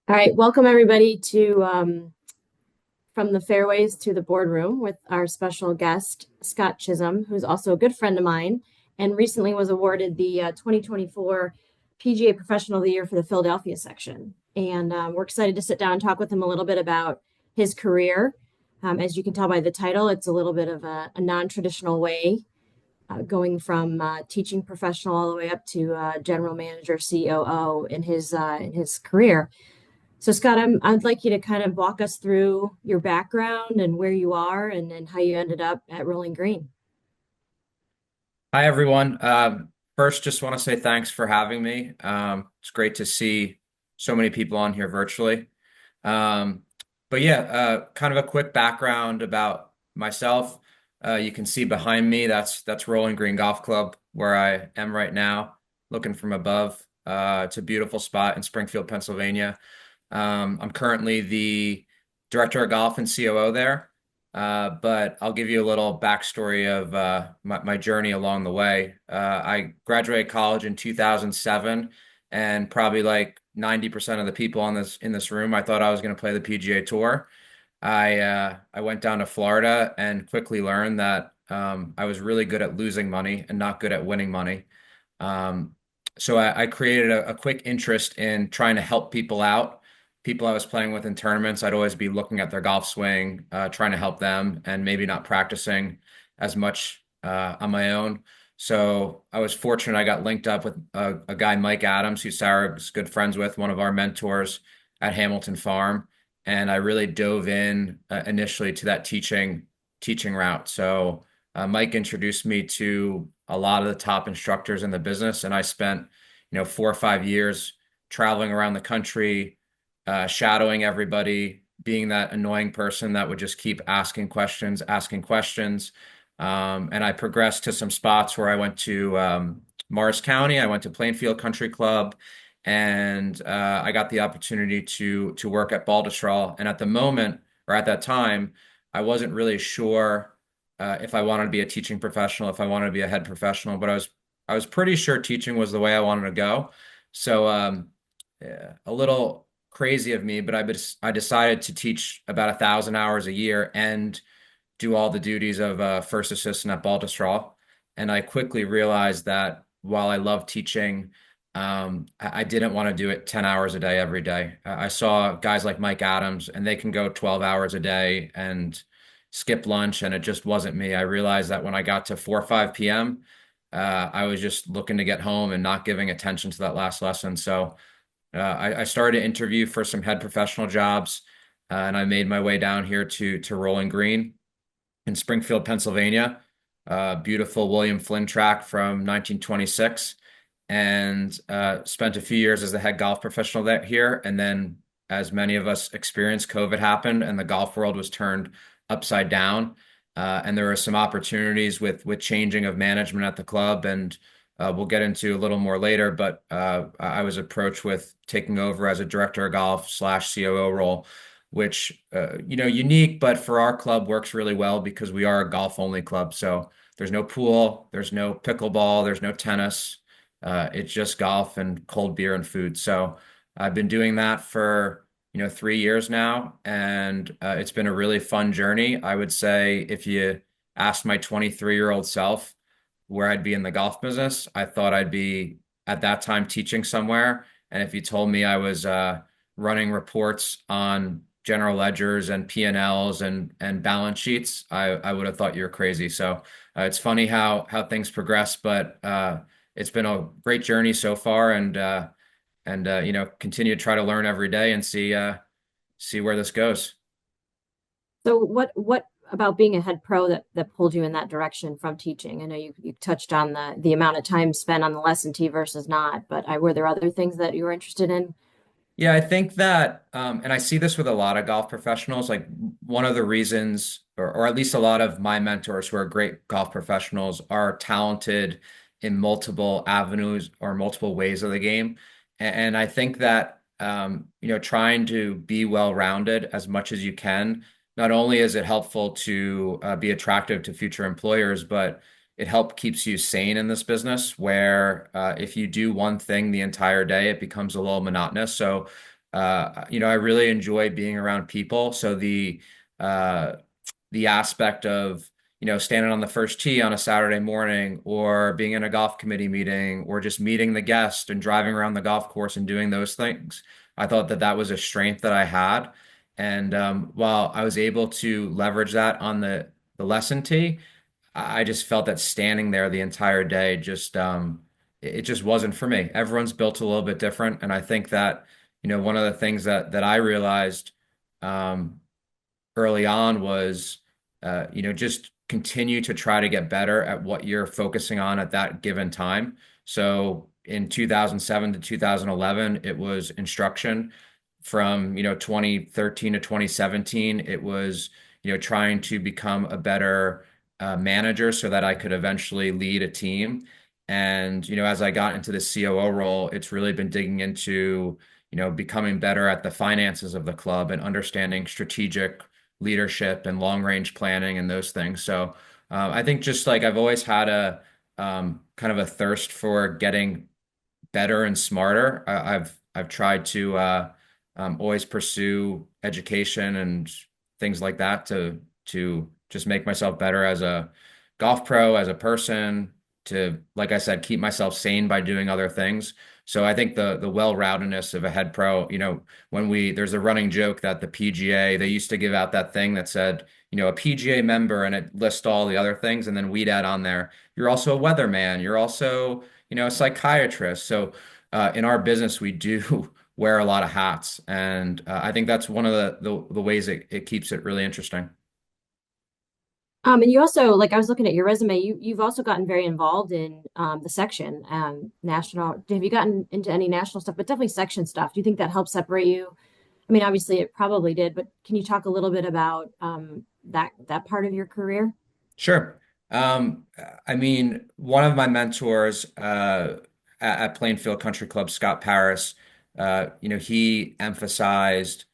All right, welcome everybody to from the Fairways to the Boardroom with our special guest, Scott Chisholm, who's also a good friend of mine and recently was awarded the 2024 PGA Professional of the Year for the Philadelphia section. And we're excited to sit down and talk with him a little bit about his career. As you can tell by the title, it's a little bit of a non-traditional way, going from teaching professional all the way up to general manager, COO in his career. So Scott, I'd like you to kind of walk us through your background and where you are and how you ended up at Rolling Green. Hi, everyone. First, just want to say thanks for having me. It's great to see so many people on here virtually. Um, but yeah, kind of a quick background about myself. You can see behind me, that's Rolling Green Golf Club, where I am right now, looking from above. It's a beautiful spot in Springfield, Pennsylvania. I'm currently the director of golf and COO there. But I'll give you a little backstory of my journey along the way. I graduated college in 2007, and probably like 90% of the people on this in this room, I thought I was going to play the PGA Tour. I went down to Florida and quickly learned that I was really good at losing money and not good at winning money. Um, so I created a quick interest in trying to help people out. People I was playing with in tournaments, I'd always be looking at their golf swing, trying to help them, and maybe not practicing as much on my own. So I was fortunate I got linked up with a guy, Mike Adams, who Sarah's good friends with, one of our mentors at Hamilton Farm. And I really dove in initially to that teaching route. So Mike introduced me to a lot of the top instructors in the business, and I spent, 4 or 5 years traveling around the country, shadowing everybody, being that annoying person that would just keep asking questions. And I progressed to some spots where I went to Morris County, I went to Plainfield Country Club, and I got the opportunity to work at Baltusrol. And at the moment, or at that time, I wasn't really sure if I wanted to be a teaching professional, if I wanted to be a head professional, but I was pretty sure teaching was the way I wanted to go. So yeah, a little crazy of me, but I decided to teach about 1,000 hours a year and do all the duties of first assistant at Baltusrol. And I quickly realized that while I love teaching, I didn't want to do it 10 hours a day every day. I saw guys like Mike Adams, and they can go 12 hours a day and skip lunch, and it just wasn't me. I realized that when I got to 4 or 5 p.m., I was just looking to get home and not giving attention to that last lesson. So I started to interview for some head professional jobs, and I made my way down here to Rolling Green in Springfield, Pennsylvania. Beautiful William Flynn track from 1926, and spent a few years as the head golf professional here. And then, as many of us experienced, COVID happened, and the golf world was turned upside down. And there were some opportunities with changing of management at the club, and we'll get into a little more later. But I was approached with taking over as a director of golf slash COO role, which unique, but for our club works really well because we are a golf only club. So there's no pool, there's no pickleball, there's no tennis. It's just golf and cold beer and food. So I've been doing that for 3 years now, and it's been a really fun journey. I would say if you asked my 23-year-old self where I'd be in the golf business, I thought I'd be at that time teaching somewhere. And if you told me I was running reports on general ledgers and P&Ls and balance sheets, I would have thought you were crazy. So it's funny how things progress, but it's been a great journey so far, and continue to try to learn every day and see where this goes. So what about being a head pro that pulled you in that direction from teaching? I know you touched on the amount of time spent on the lesson tee versus not, but were there other things that you were interested in? Yeah, I think that, and I see this with a lot of golf professionals, like one of the reasons, or at least a lot of my mentors who are great golf professionals are talented in multiple avenues or multiple ways of the game. And I think that, trying to be well-rounded as much as you can, not only is it helpful to be attractive to future employers, but it helps keeps you sane in this business where if you do one thing the entire day, it becomes a little monotonous. So I really enjoy being around people. So uh, the aspect of, standing on the first tee on a Saturday morning, or being in a golf committee meeting, or just meeting the guest and driving around the golf course and doing those things. I thought that that was a strength that I had. And while I was able to leverage that on the lesson tee, I just felt that standing there the entire day it just wasn't for me. Everyone's built a little bit different, and I think that one of the things that I realized um, early on was just continue to try to get better at what you're focusing on at that given time. So in 2007 to 2011, it was instruction. From 2013 to 2017, it was trying to become a better manager so that I could eventually lead a team. And as I got into the COO role, it's really been digging into becoming better at the finances of the club and understanding strategic leadership and long range planning and those things. So I think just like I've always had a kind of a thirst for getting better and smarter. I've tried to always pursue education and things like that to just make myself better as a golf pro, as a person, to, like I said, keep myself sane by doing other things. So I think the well-roundedness of a head pro, when there's a running joke that the PGA, they used to give out that thing that said, a PGA member, and it lists all the other things, and then we'd add on there, you're also a weatherman, you're also, a psychiatrist. So in our business, we do wear a lot of hats, and I think that's one of the ways it keeps it really interesting. And you also, like, I was looking at your resume, you've also gotten very involved in the section, national. Have you gotten into any national stuff, but definitely section stuff? Do you think that helps separate you? I mean, obviously it probably did, but can you talk a little bit about that part of your career? Sure. I mean, one of my mentors at Plainfield Country Club, Scott Paris, he emphasized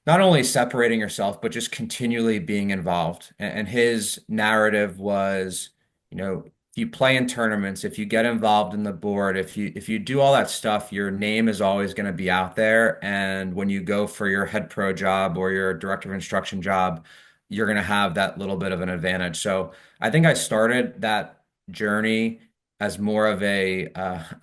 not only separating yourself, but just continually being involved. And his narrative was, if you play in tournaments, if you get involved in the board, if you do all that stuff, your name is always going to be out there. And when you go for your head pro job or your director of instruction job, you're going to have that little bit of an advantage. So I think I started that journey as more of a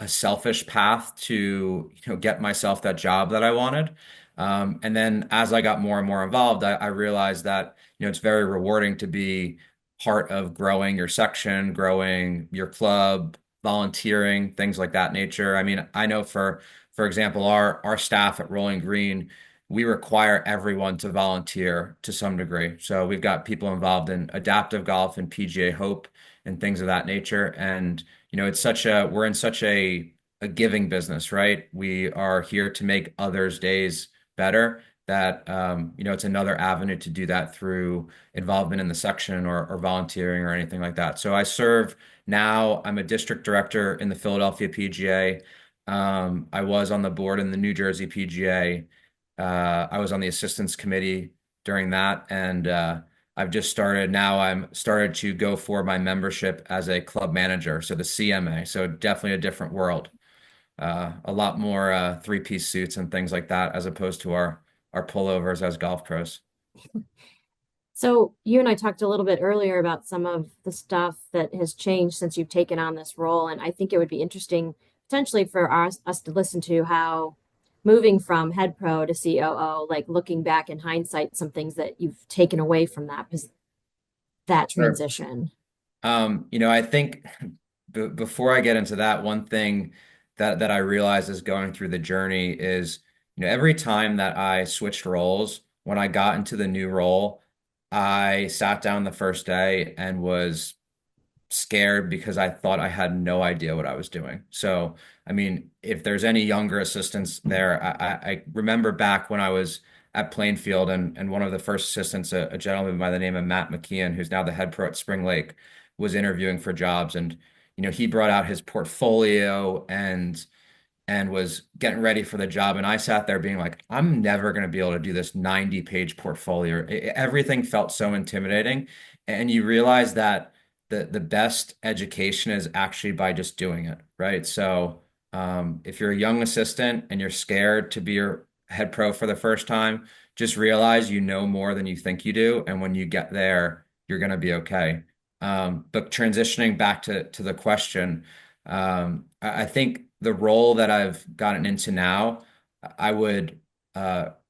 selfish path to get myself that job that I wanted. And then as I got more and more involved, I realized that, it's very rewarding to be part of growing your section, growing your club, volunteering, things like that nature. I mean, I know for example, our staff at Rolling Green, we require everyone to volunteer to some degree. So we've got people involved in adaptive golf and PGA Hope and things of that nature. And, we're in such a giving business, right? We are here to make others' days better, that it's another avenue to do that through involvement in the section, or volunteering or anything like that. So I serve now. I'm a district director in the Philadelphia PGA. I was on the board in the New Jersey PGA. I was on the assistance committee during that, and I've just started now. I'm started to go for my membership as a club manager, so the CMA. So definitely a different world, a lot more three-piece suits and things like that, as opposed to our pullovers as golf pros. So you and I talked a little bit earlier about some of the stuff that has changed since you've taken on this role, and I think it would be interesting potentially for us to listen to how moving from head pro to COO, like looking back in hindsight, some things that you've taken away from that Sure. transition. I think before I get into that, one thing that I realized as going through the journey is, every time that I switched roles, when I got into the new role, I sat down the first day and was scared because I thought I had no idea what I was doing. So, I mean, if there's any younger assistants there, I remember back when I was at Plainfield, and one of the first assistants, a gentleman by the name of Matt McKeon, who's now the head pro at Spring Lake, was interviewing for jobs. And, he brought out his portfolio and was getting ready for the job. And I sat there being like, I'm never going to be able to do this 90-page portfolio. Everything felt so intimidating. And you realize that the best education is actually by just doing it, right? So if you're a young assistant and you're scared to be head pro for the first time, just realize you know more than you think you do, and when you get there, you're going to be okay. But transitioning back to the question, I think the role that I've gotten into now, I would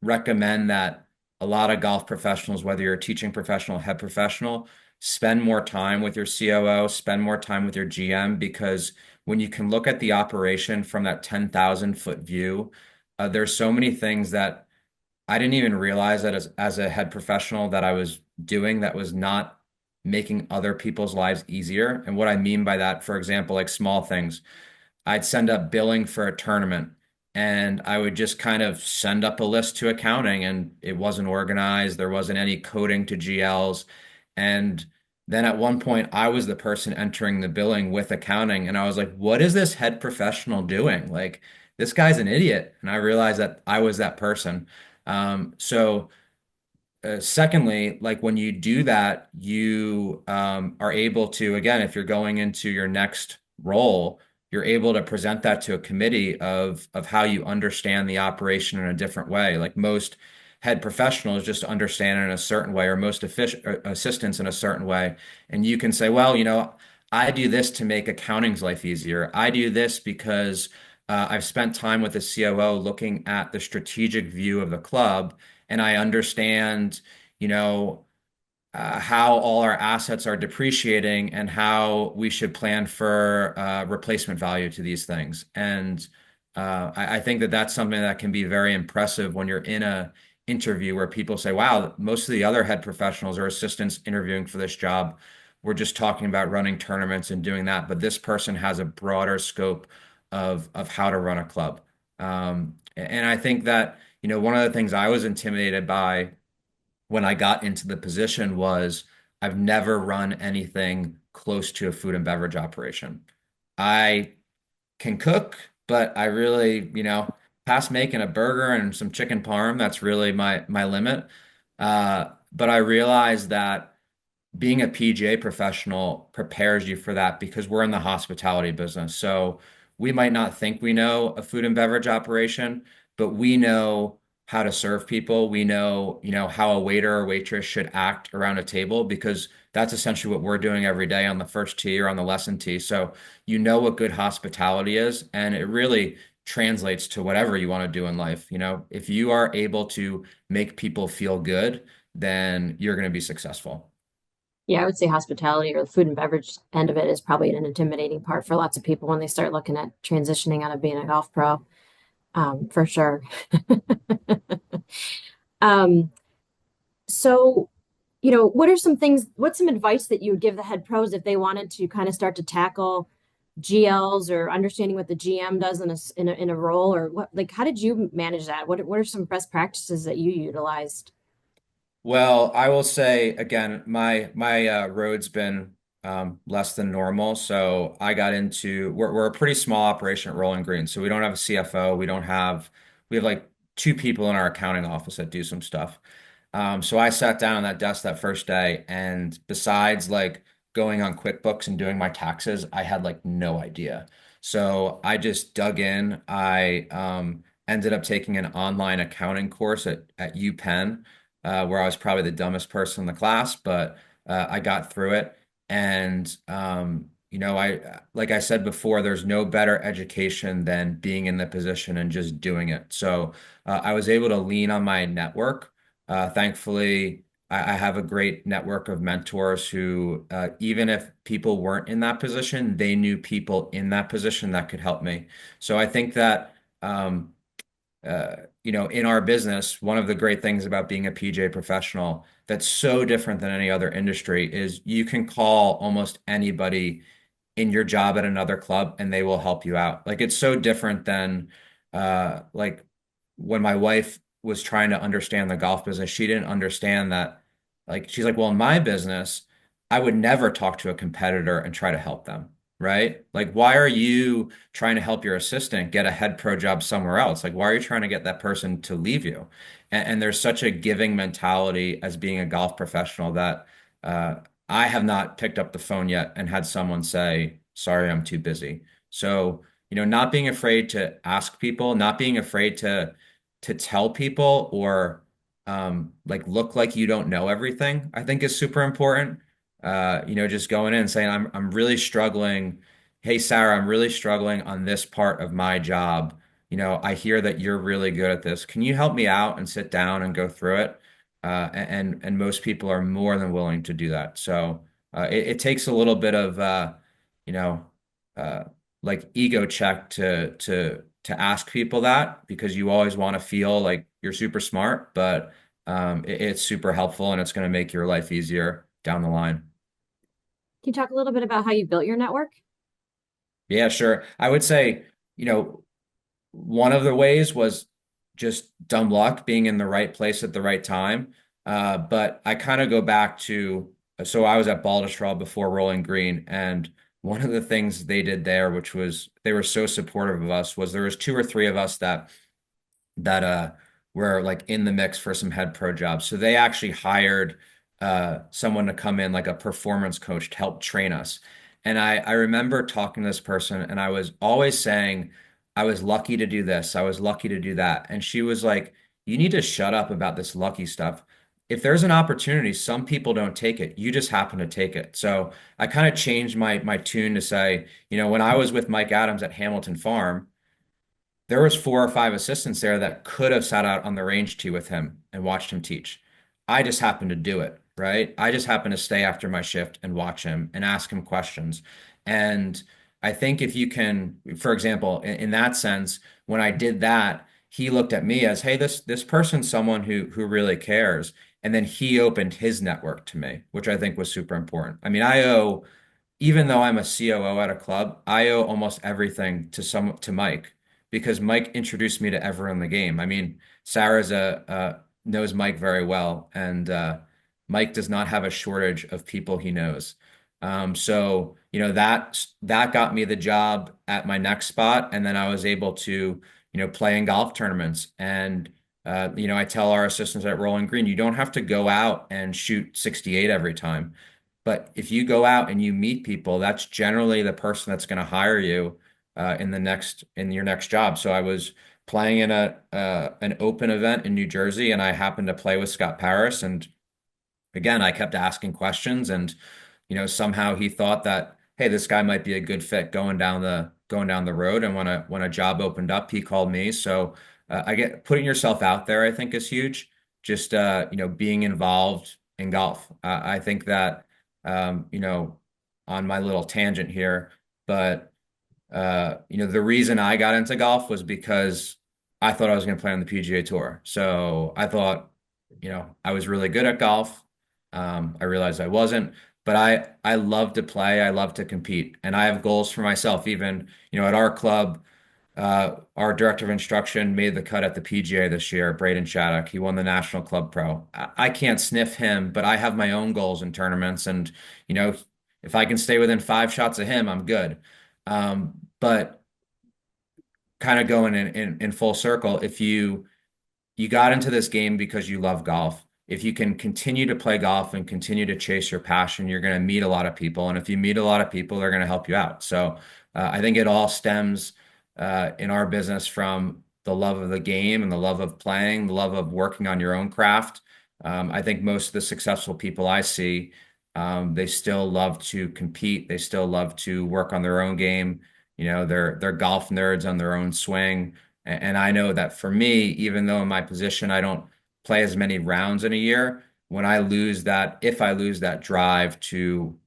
recommend that a lot of golf professionals, whether you're a teaching professional, head professional, spend more time with your COO, spend more time with your GM, because when you can look at the operation from that 10,000-foot view, there's so many things that I didn't even realize that as a head professional that I was doing that was not making other people's lives easier. And what I mean by that, for example, like small things. I'd send up billing for a tournament and I would just kind of send up a list to accounting and it wasn't organized. There wasn't any coding to GLs. And then at one point, I was the person entering the billing with accounting. And I was like, what is this head professional doing? Like, this guy's an idiot. And I realized that I was that person. So, secondly, like when you do that, you are able to, again, if you're going into your next role, you're able to present that to a committee of how you understand the operation in a different way. Like most head professionals just understand it in a certain way, or most assistants in a certain way. And you can say, well, I do this to make accounting's life easier. I do this because I've spent time with the COO looking at the strategic view of the club and I understand, you know, how all our assets are depreciating and how we should plan for replacement value to these things. And I think that that's something that can be very impressive when you're in a interview where people say, "Wow, most of the other head professionals or assistants interviewing for this job were just talking about running tournaments and doing that, but this person has a broader scope of how to run a club." And I think that one of the things I was intimidated by when I got into the position was I've never run anything close to a food and beverage operation. I can cook, but I really, past making a burger and some chicken parm, that's really my limit. But I realized that being a PGA professional prepares you for that because we're in the hospitality business. So we might not think we know a food and beverage operation, but we know how to serve people. We know, how a waiter or waitress should act around a table because that's essentially what we're doing every day on the first tee or on the lesson tee. So you know what good hospitality is, and it really translates to whatever you want to do in life. If you are able to make people feel good, then you're going to be successful. Yeah, I would say hospitality or the food and beverage end of it is probably an intimidating part for lots of people when they start looking at transitioning out of being a golf pro, for sure. Um, so, what are some things, what's some advice that you would give the head pros if they wanted to kind of start to tackle GLs or understanding what the GM does in a role, or what, like, how did you manage that? What are some best practices that you utilized? Well, I will say again, my road's been less than normal. So I got into we're a pretty small operation at Rolling Green. So we don't have a CFO. We have like two people in our accounting office that do some stuff. So I sat down on that desk that first day, and besides like going on QuickBooks and doing my taxes, I had like no idea. So I just dug in. I ended up taking an online accounting course at UPenn, where I was probably the dumbest person in the class, but I got through it. And like I said before, there's no better education than being in the position and just doing it. So I was able to lean on my network. Thankfully, I have a great network of mentors who, even if people weren't in that position, they knew people in that position that could help me. So I think that, in our business, one of the great things about being a PJ professional that's so different than any other industry is you can call almost anybody in your job at another club and they will help you out. Like it's so different than like when my wife was trying to understand the golf business, she didn't understand that like she's like, well, in my business, I would never talk to a competitor and try to help them, right? Like why are you trying to help your assistant get a head pro job somewhere else? Like why are you trying to get that person to leave you? And there's such a giving mentality as being a golf professional that uh I have not picked up the phone yet and had someone say, sorry, I'm too busy. So, not being afraid to ask people, not being afraid to to tell people or like look like you don't know everything, I think is super important. Just going in and saying, I'm really struggling. Hey, Sarah, I'm really struggling on this part of my job. I hear that you're really good at this. Can you help me out and sit down and go through it? And most people are more than willing to do that. So it takes a little bit of you know uh, like ego check to ask people that because you always want to feel like you're super smart, but it's super helpful and it's going to make your life easier down the line. Can you talk a little bit about how you built your network? Yeah, sure. I would say, you know, one of the ways was just dumb luck, being in the right place at the right time. But I kind of go back to, so I was at Baltusrol before Rolling Green, and one of the things they did there, which was they were so supportive of us, was there was two or three of us that were like in the mix for some head pro jobs. So they actually hired someone to come in like a performance coach to help train us. And I remember talking to this person and I was always saying, I was lucky to do this. I was lucky to do that. And she was like, you need to shut up about this lucky stuff. If there's an opportunity, some people don't take it. You just happen to take it. So I kind of changed my tune to say, when I was with Mike Adams at Hamilton Farm, there was four or five assistants there that could have sat out on the range tee with him and watched him teach. I just happened to do it, right? I just happened to stay after my shift and watch him and ask him questions. And I think if you can, for example, in that sense, when I did that, he looked at me as, hey, this person's someone who really cares. And then he opened his network to me, which I think was super important. I mean, even though I'm a COO at a club, I owe almost everything to Mike because Mike introduced me to everyone in the game. I mean, Sarah's knows Mike very well, and Mike does not have a shortage of people he knows. So that got me the job at my next spot, and then I was able to play in golf tournaments. And I tell our assistants at Rolling Green, you don't have to go out and shoot 68 every time. But if you go out and you meet people, that's generally the person that's going to hire you in your next job. So I was playing in a an open event in New Jersey, and I happened to play with Scott Paris. And again, I kept asking questions, and somehow he thought that, hey, this guy might be a good fit going down the road. And when a job opened up, he called me. So I get putting yourself out there, I think, is huge. Just being involved in golf. I think that on my little tangent here, but the reason I got into golf was because I thought I was going to play on the PGA Tour. So I thought, I was really good at golf. I realized I wasn't, but I love to play. I love to compete, and I have goals for myself. Even, at our club, our director of instruction made the cut at the PGA this year, Braden Shattuck. He won the National Club Pro. I can't sniff him, but I have my own goals in tournaments, and you know, if I can stay within 5 shots of him, I'm good. But kind of going in full circle, if you got into this game because you love golf. If you can continue to play golf and continue to chase your passion, you're going to meet a lot of people. And if you meet a lot of people, they're going to help you out. So I think it all stems in our business from the love of the game and the love of playing, the love of working on your own craft. I think most of the successful people I see, they still love to compete. They still love to work on their own game. They're golf nerds on their own swing. And I know that for me, even though in my position I don't play as many rounds in a year, if I lose that drive to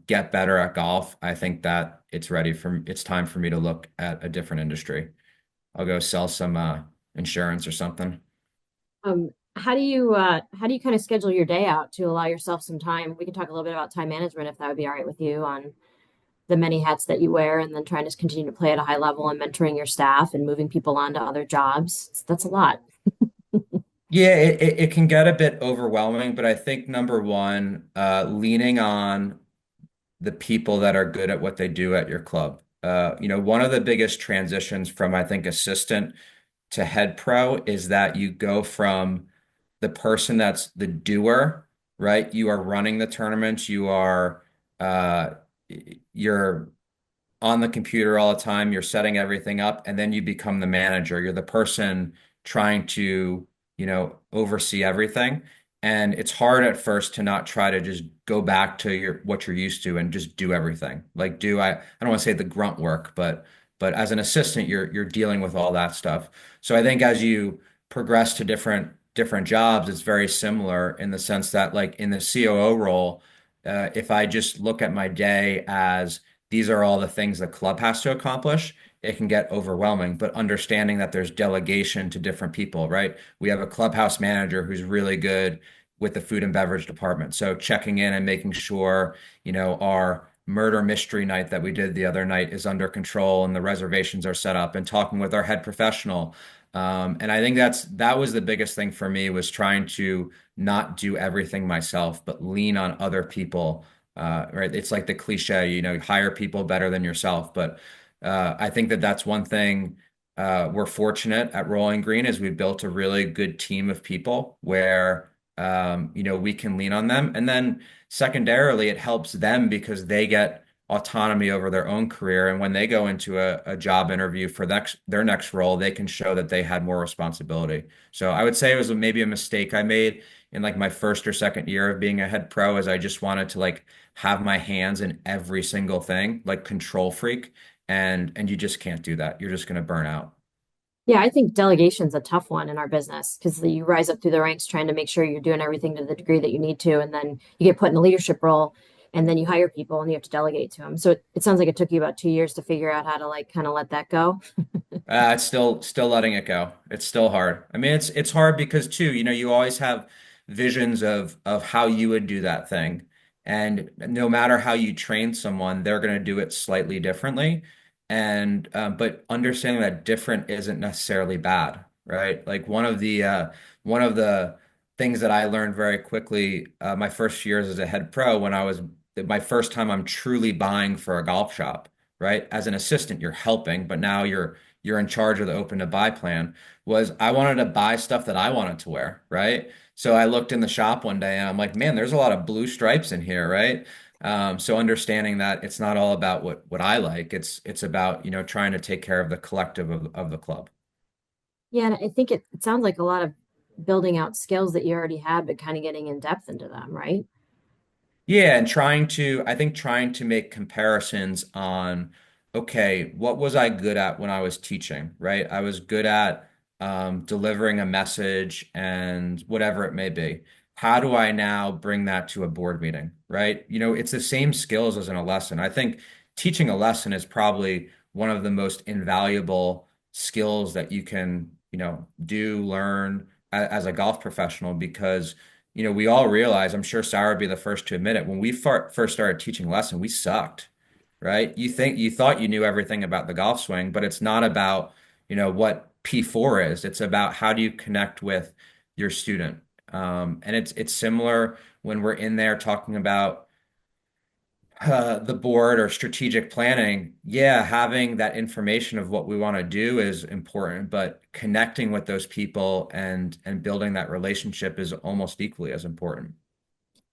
get better at golf, I think that it's time for me to look at a different industry. I'll go sell some insurance or something. How do you kind of schedule your day out to allow yourself some time? We can talk a little bit about time management if that would be all right with you on the many hats that you wear and then trying to continue to play at a high level and mentoring your staff and moving people on to other jobs. That's a lot. Yeah, it can get a bit overwhelming, but I think number one, leaning on the people that are good at what they do at your club. One of the biggest transitions from, I think, assistant to head pro is that you go from the person that's the doer, right? You are running the tournaments, uh, you're on the computer all the time, you're setting everything up, and then you become the manager. You're the person trying to, oversee everything. And it's hard at first to not try to just go back to your what you're used to and just do everything. Like I don't want to say the grunt work, but as an assistant, you're dealing with all that stuff. So I think as you progress to different jobs, it's very similar in the sense that like in the COO role, if I just look at my day as these are all the things the club has to accomplish, it can get overwhelming. But understanding that there's delegation to different people, right? We have a clubhouse manager who's really good with the food and beverage department. So checking in and making sure, our murder mystery night that we did the other night is under control and the reservations are set up and talking with our head professional. And I think that was the biggest thing for me was trying to not do everything myself, but lean on other people. Right? It's like the cliche, hire people better than yourself. But I think that that's one thing we're fortunate at Rolling Green is we built a really good team of people where we can lean on them. And then secondarily, it helps them because they get autonomy over their own career. And when they go into a job interview for their next role, they can show that they had more responsibility. So I would say it was maybe a mistake I made in like my first or second year of being a head pro, is I just wanted to like have my hands in every single thing, like control freak. And you just can't do that. You're just going to burn out. Yeah, I think delegation's a tough one in our business because you rise up through the ranks trying to make sure you're doing everything to the degree that you need to, and then you get put in a leadership role, and then you hire people and you have to delegate to them. So it sounds like it took you about 2 years to figure out how to like kind of let that go. It's still letting it go. It's still hard. I mean, it's hard because too, you always have visions of how you would do that thing. And no matter how you train someone, they're going to do it slightly differently. And but understanding that different isn't necessarily bad, right? Like one of the things that I learned very quickly my first years as a head pro when I was my first time I'm truly buying for a golf shop, right? As an assistant, you're helping, but now you're in charge of the open to buy plan, was I wanted to buy stuff that I wanted to wear, right? So I looked in the shop one day and I'm like, man, there's a lot of blue stripes in here, right? So understanding that it's not all about what I like, it's about, trying to take care of the collective of the club. Yeah, and I think it sounds like a lot of building out skills that you already had, but kind of getting in depth into them, right? Yeah, and I think trying to make comparisons on, okay, what was I good at when I was teaching, right? I was good at delivering a message and whatever it may be. How do I now bring that to a board meeting, right? It's the same skills as in a lesson. I think teaching a lesson is probably one of the most invaluable skills that you can, learn as a golf professional because we all realize, I'm sure Sarah would be the first to admit it, when we first started teaching lesson, we sucked, right? You thought you knew everything about the golf swing, but it's not about, what P4 is. It's about how do you connect with your student. And it's similar when we're in there talking about the board or strategic planning. Yeah, having that information of what we want to do is important, but connecting with those people and building that relationship is almost equally as important.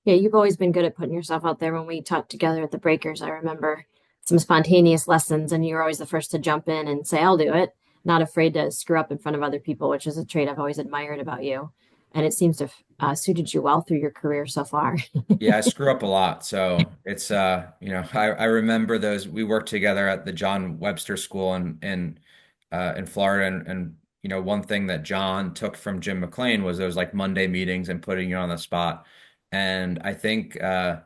Yeah, you've always been good at putting yourself out there. When we talked together at the Breakers, I remember some spontaneous lessons, and you're always the first to jump in and say, I'll do it. Not afraid to screw up in front of other people, which is a trait I've always admired about you. And it seems to have suited you well through your career so far. Yeah, I screw up a lot. So it's I remember those we worked together at the John Webster School in Florida and one thing that John took from Jim McLean was those like Monday meetings and putting you on the spot. And I think uh,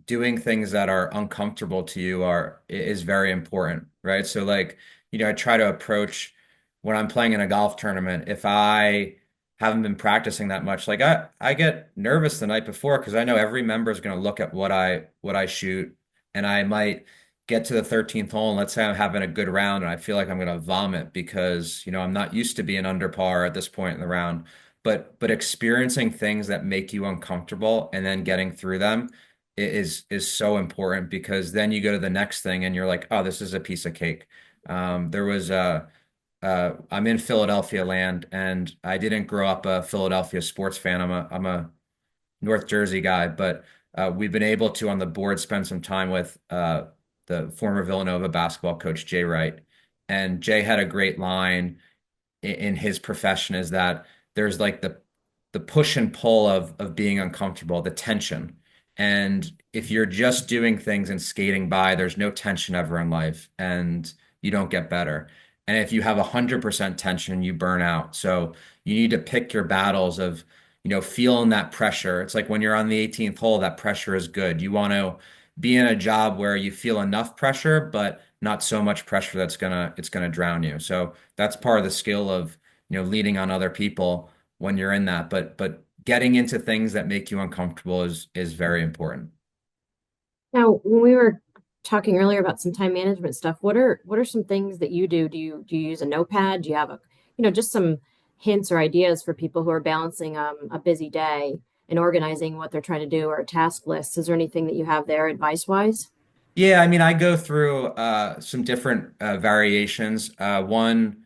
doing things that are uncomfortable to you is very important, right? So like, I try to approach when I'm playing in a golf tournament, if I haven't been practicing that much, like I get nervous the night before because I know every member is going to look at what I shoot and I might get to the 13th hole and let's say I'm having a good round and I feel like I'm going to vomit because, I'm not used to being under par at this point in the round. But experiencing things that make you uncomfortable and then getting through them is so important because then you go to the next thing and you're like, oh, this is a piece of cake. There was I'm in Philadelphia land and I didn't grow up a Philadelphia sports fan. I'm a North Jersey guy, but we've been able to on the board spend some time with the former Villanova basketball coach Jay Wright, and Jay had a great line in his profession is that there's like the push and pull of being uncomfortable, the tension. And if you're just doing things and skating by, there's no tension ever in life, and you don't get better. And if you have 100% tension, you burn out. So you need to pick your battles of, feeling that pressure. It's like when you're on the 18th hole, that pressure is good. You want to be in a job where you feel enough pressure, but not so much pressure that's it's gonna drown you. So that's part of the skill of, leading on other people when you're in that. But getting into things that make you uncomfortable is very important. Now, when we were talking earlier about some time management stuff, what are some things that you do? Do you use a notepad? Do you have just some hints or ideas for people who are balancing a busy day and organizing what they're trying to do or a task list? Is there anything that you have there advice wise? Yeah, I mean, I go through some different variations. One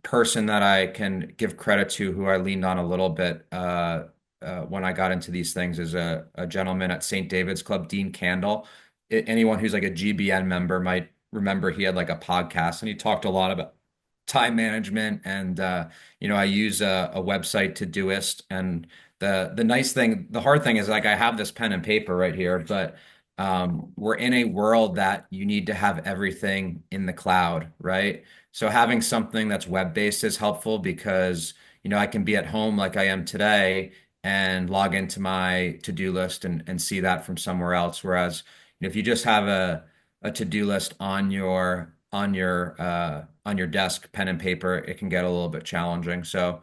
person that I can give credit to, who I leaned on a little bit when I got into these things, is a gentleman at St. David's Club, Dean Candle. Anyone who's like a GBN member might remember he had like a podcast, and he talked a lot about time management. And I use a website, Todoist. And the nice thing, the hard thing is, like, I have this pen and paper right here, but we're in a world that you need to have everything in the cloud, right? So having something that's web-based is helpful because, I can be at home like I am today and log into my to-do list and see that from somewhere else. Whereas, if you just have a to-do list on your desk, pen and paper, it can get a little bit challenging. So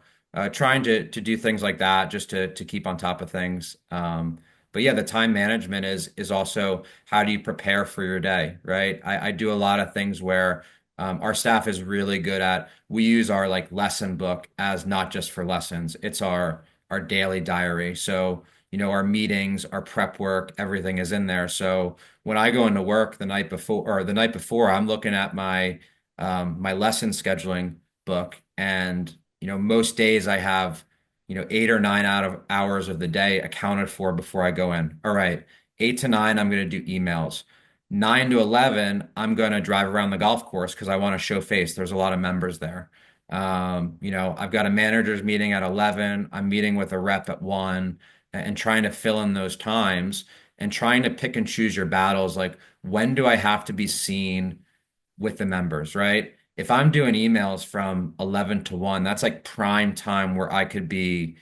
trying to do things like that just to keep on top of things. But yeah, the time management is also, how do you prepare for your day, right? I do a lot of things where our staff is really good at, we use our like lesson book as not just for lessons, it's our daily diary. So, our meetings, our prep work, everything is in there. So when I go into work the night before, I'm looking at my lesson scheduling book, and most days I have 8 or 9 out of hours of the day accounted for before I go in. All right, 8 to 9, I'm going to do emails. 9 to 11, I'm going to drive around the golf course because I want to show face. There's a lot of members there. I've got a managers meeting at 11. I'm meeting with a rep at 1, and trying to fill in those times and trying to pick and choose your battles. Like, when do I have to be seen with the members, right? If I'm doing emails from 11 to 1, that's like prime time where I could be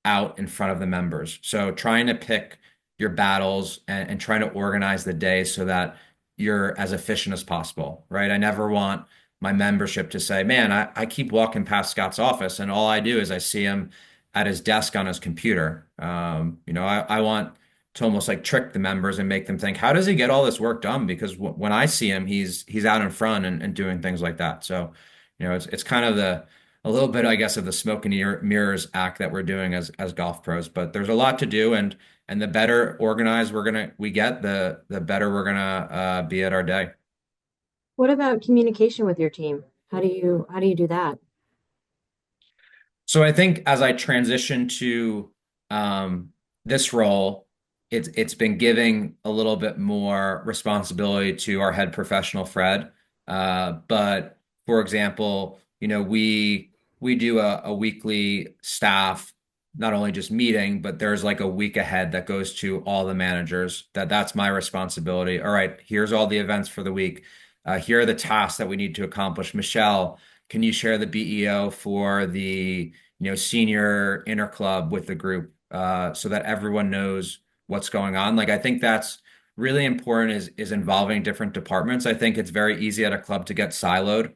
out in front of the members. So trying to pick your battles and trying to organize the day so that you're as efficient as possible, right? I never want my membership to say, man, I keep walking past Scott's office and all I do is I see him at his desk on his computer. I want to almost like trick the members and make them think, how does he get all this work done? Because when I see him, he's out in front and doing things like that. So, it's kind of a little bit, I guess, of the smoke and mirrors act that we're doing as golf pros. But there's a lot to do, and the better organized we get, the better we're gonna be at our day. What about communication with your team? How do you do that? So I think as I transition to um, this role, it's been giving a little bit more responsibility to our head professional, Fred. But for example, we do a weekly staff, not only just meeting, but there's like a week ahead that goes to all the managers. That's my responsibility. All right, here's all the events for the week. Here are the tasks that we need to accomplish. Michelle, can you share the BEO for the senior interclub with the group, so that everyone knows what's going on? Like, I think that's really important, is involving different departments. I think it's very easy at a club to get siloed,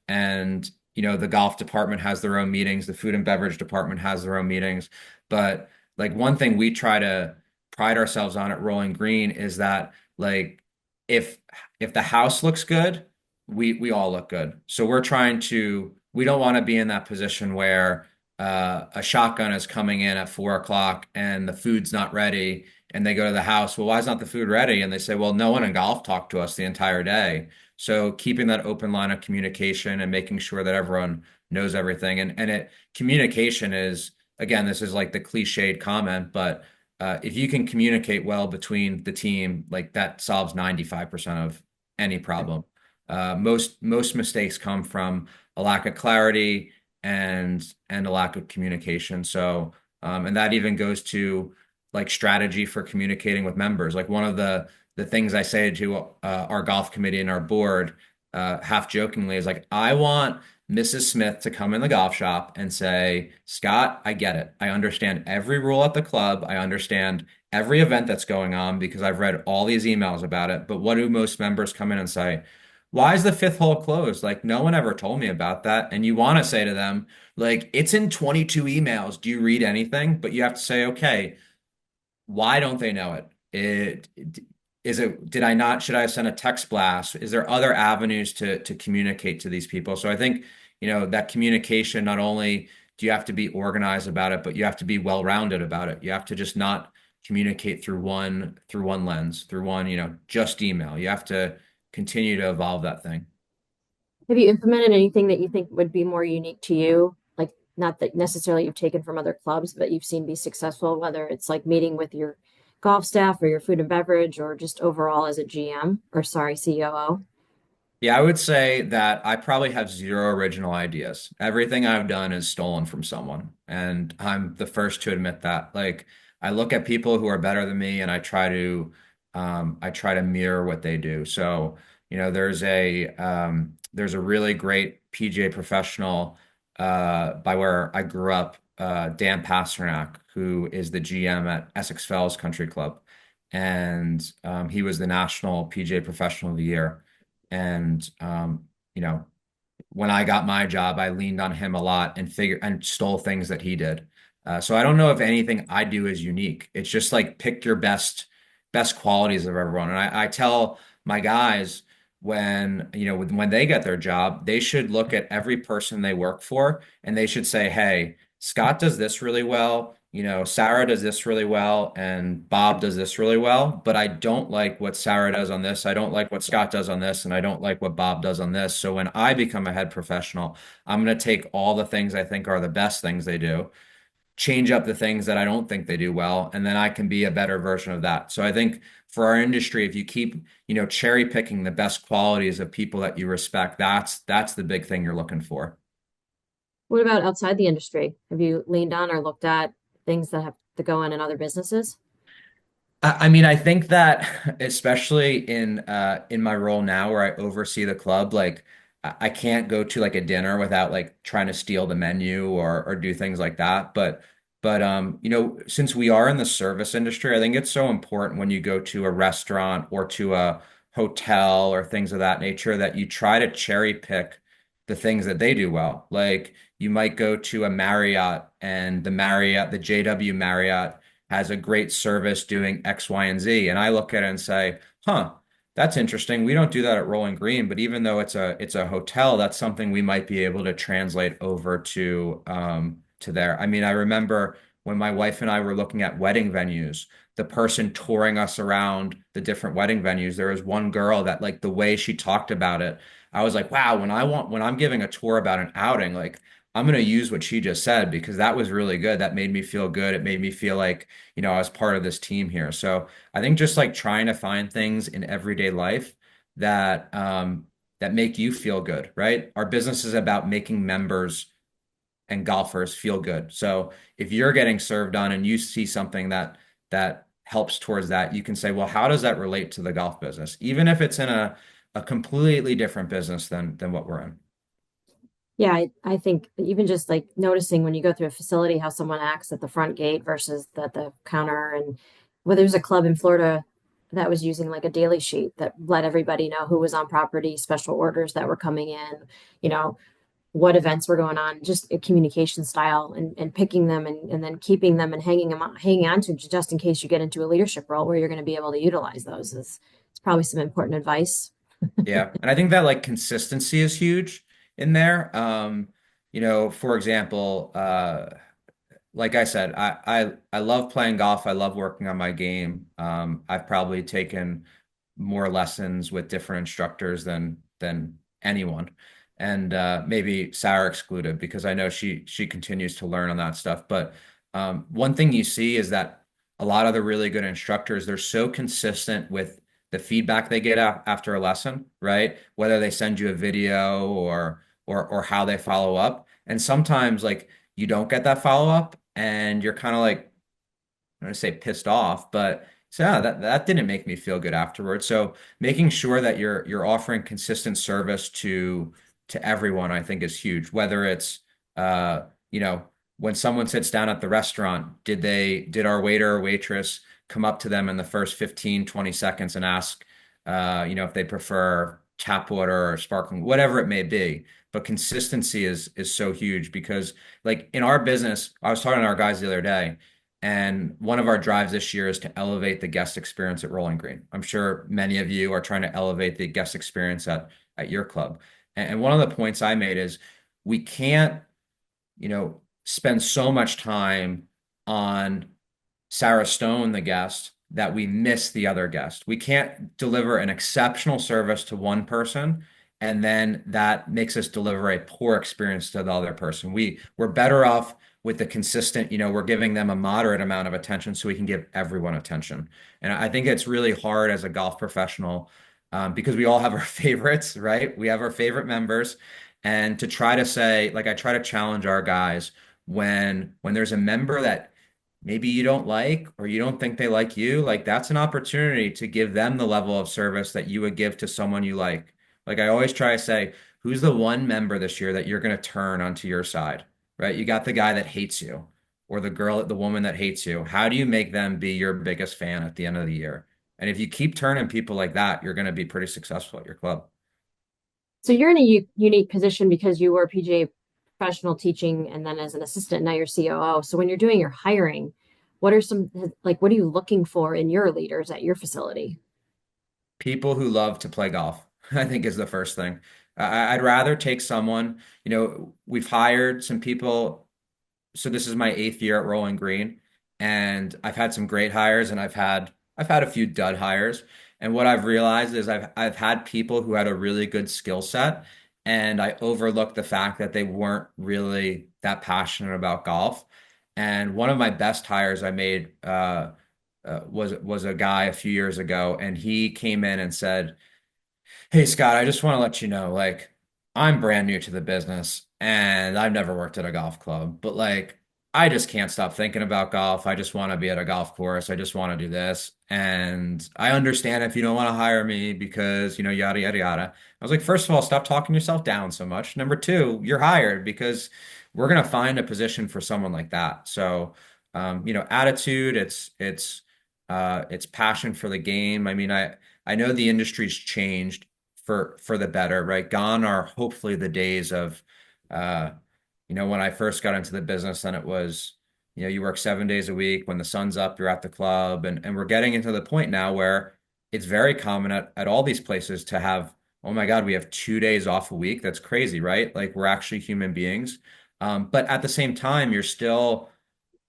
and the golf department has their own meetings, the food and beverage department has their own meetings. But like, one thing we try to pride ourselves on at Rolling Green is that, like, if if the house looks good, we all look good. So we don't want to be in that position where a shotgun is coming in at 4 o'clock and the food's not ready, and they go to the house. Well, why is not the food ready? And they say, well, no one in golf talked to us the entire day. So keeping that open line of communication and making sure that everyone knows everything. And communication is, again, this is like the cliched comment, but if you can communicate well between the team, like, that solves 95% of any problem. Most mistakes come from a lack of clarity and a lack of communication. So, and that even goes to like strategy for communicating with members. Like one of the things I say to our golf committee and our board, half jokingly, is like, I want Mrs. Smith to come in the golf shop and say, Scott, I get it. I understand every rule at the club. I understand every event that's going on because I've read all these emails about it. But what do most members come in and say? Why is the fifth hole closed? Like, no one ever told me about that. And you want to say to them, like, it's in 22 emails. Do you read anything? But you have to say, okay, why don't they know it? Did I not, should I have sent a text blast? Is there other avenues to communicate to these people? So I think, that communication, not only do you have to be organized about it, but you have to be well-rounded about it. You have to just not communicate through one lens, through one, just email. You have to continue to evolve that thing. Have you implemented anything that you think would be more unique to you? Like, not that necessarily you've taken from other clubs, but you've seen be successful, whether it's like meeting with your golf staff or your food and beverage or just overall as a GM or sorry, COO? Yeah, I would say that I probably have zero original ideas. Everything I've done is stolen from someone, and I'm the first to admit that. Like, I look at people who are better than me, and I try to mirror what they do. So, there's a really great PGA professional by where I grew up, Dan Pasternak, who is the GM at Essex Fells Country Club, and he was the National PGA Professional of the Year. And you know, when I got my job, I leaned on him a lot and stole things that he did. So I don't know if anything I do is unique. It's just like pick your best qualities of everyone. And I tell my guys when they get their job, they should look at every person they work for and they should say, hey, Scott does this really well. Sarah does this really well, and Bob does this really well, but I don't like what Sarah does on this. I don't like what Scott does on this, and I don't like what Bob does on this. So when I become a head professional, I'm going to take all the things I think are the best things they do, change up the things that I don't think they do well, and then I can be a better version of that. So I think for our industry, if you keep, cherry picking the best qualities of people that you respect, that's the big thing you're looking for. What about outside the industry? Have you leaned on or looked at things that have to go on in other businesses? I mean, I think that especially in my role now where I oversee the club, like I can't go to like a dinner without like trying to steal the menu or do things like that. But since we are in the service industry, I think it's so important when you go to a restaurant or to a hotel or things of that nature that you try to cherry pick the things that they do well. Like you might go to a Marriott and the JW Marriott has a great service doing X, Y, and Z. And I look at it and say, huh, that's interesting. We don't do that at Rolling Green, but even though it's a hotel, that's something we might be able to translate over to there. I mean, I remember when my wife and I were looking at wedding venues, the person touring us around the different wedding venues, there was one girl that like the way she talked about it, I was like, wow, when I'm giving a tour about an outing, like I'm going to use what she just said because that was really good. That made me feel good. It made me feel like, I was part of this team here. So I think just like trying to find things in everyday life that make you feel good, right? Our business is about making members and golfers feel good. So if you're getting served on and you see something that helps towards that, you can say, well, how does that relate to the golf business? Even if it's in a completely different business than what we're in. Yeah, I think even just like noticing when you go through a facility how someone acts at the front gate versus the counter, and whether there's a club in Florida that was using like a daily sheet that let everybody know who was on property, special orders that were coming in, you know, what events were going on, just a communication style and picking them and then keeping them and hanging on to just in case you get into a leadership role where you're going to be able to utilize those is it's probably some important advice. Yeah. And I think that like consistency is huge in there. For example, like I said, I love playing golf. I love working on my game. I've probably taken more lessons with different instructors than anyone, and maybe Sarah excluded because I know she continues to learn on that stuff. But one thing you see is that a lot of the really good instructors they're so consistent with the feedback they get after a lesson, right? Whether they send you a video or how they follow up. And sometimes like you don't get that follow up and you're kind of like, I'm gonna say pissed off, but so yeah, that didn't make me feel good afterwards. So making sure that you're offering consistent service to everyone, I think is huge. Whether it's uh, you know, when someone sits down at the restaurant, did our waiter or waitress come up to them in the first 15, 20 seconds and ask if they prefer tap water or sparkling, whatever it may be. But consistency is so huge because like in our business, I was talking to our guys the other day. And one of our drives this year is to elevate the guest experience at Rolling Green. I'm sure many of you are trying to elevate the guest experience at your club. And one of the points I made is we can't, spend so much time on Sarah Stone, the guest, that we miss the other guest. We can't deliver an exceptional service to one person and then that makes us deliver a poor experience to the other person. We're better off with the consistent, we're giving them a moderate amount of attention so we can give everyone attention. And I think it's really hard as a golf professional because we all have our favorites, right? We have our favorite members. And to try to say, like I try to challenge our guys when there's a member that maybe you don't like or you don't think they like you, like that's an opportunity to give them the level of service that you would give to someone you like. Like I always try to say, who's the one member this year that you're going to turn onto your side, right? You got the guy that hates you or the woman that hates you. How do you make them be your biggest fan at the end of the year? And if you keep turning people like that, you're going to be pretty successful at your club. So you're in a unique position because you were PGA professional teaching and then as an assistant, now you're COO. So when you're doing your hiring, what are some like what are you looking for in your leaders at your facility? People who love to play golf, I think is the first thing. I'd rather take someone, we've hired some people. So this is my eighth year at Rolling Green, and I've had some great hires, and I've had a few dud hires. And what I've realized is I've had people who had a really good skill set, and I overlooked the fact that they weren't really that passionate about golf. And one of my best hires I made was a guy a few years ago, and he came in and said, "Hey Scott, I just want to let you know, like, I'm brand new to the business and I've never worked at a golf club, but like, I just can't stop thinking about golf. I just want to be at a golf course. I just want to do this. And I understand if you don't want to hire me because, yada, yada, yada." I was like, first of all, stop talking yourself down so much. Number two, you're hired because we're going to find a position for someone like that. So, attitude, it's passion for the game. I mean, I know the industry's changed for the better, right? Gone are hopefully the days of uh when I first got into the business and it was, you work 7 days a week. When the sun's up, you're at the club. And we're getting into the point now where it's very common at all these places to have, oh my God, we have 2 days off a week. That's crazy, right? Like we're actually human beings. But at the same time, you're still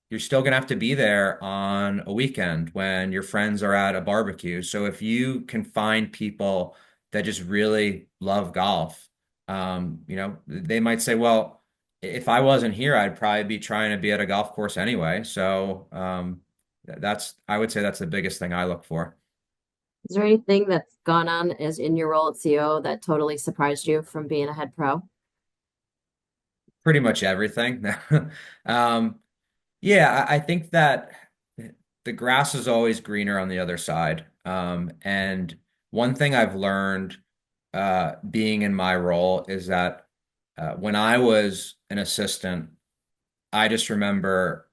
going to have to be there on a weekend when your friends are at a barbecue. So if you can find people that just really love golf, they might say, well, if I wasn't here, I'd probably be trying to be at a golf course anyway. So I would say that's the biggest thing I look for. Is there anything that's gone on as in your role at CO that totally surprised you from being a head pro? Pretty much everything. Um, yeah, I think that the grass is always greener on the other side. And one thing I've learned being in my role is that when I was an assistant, I just remember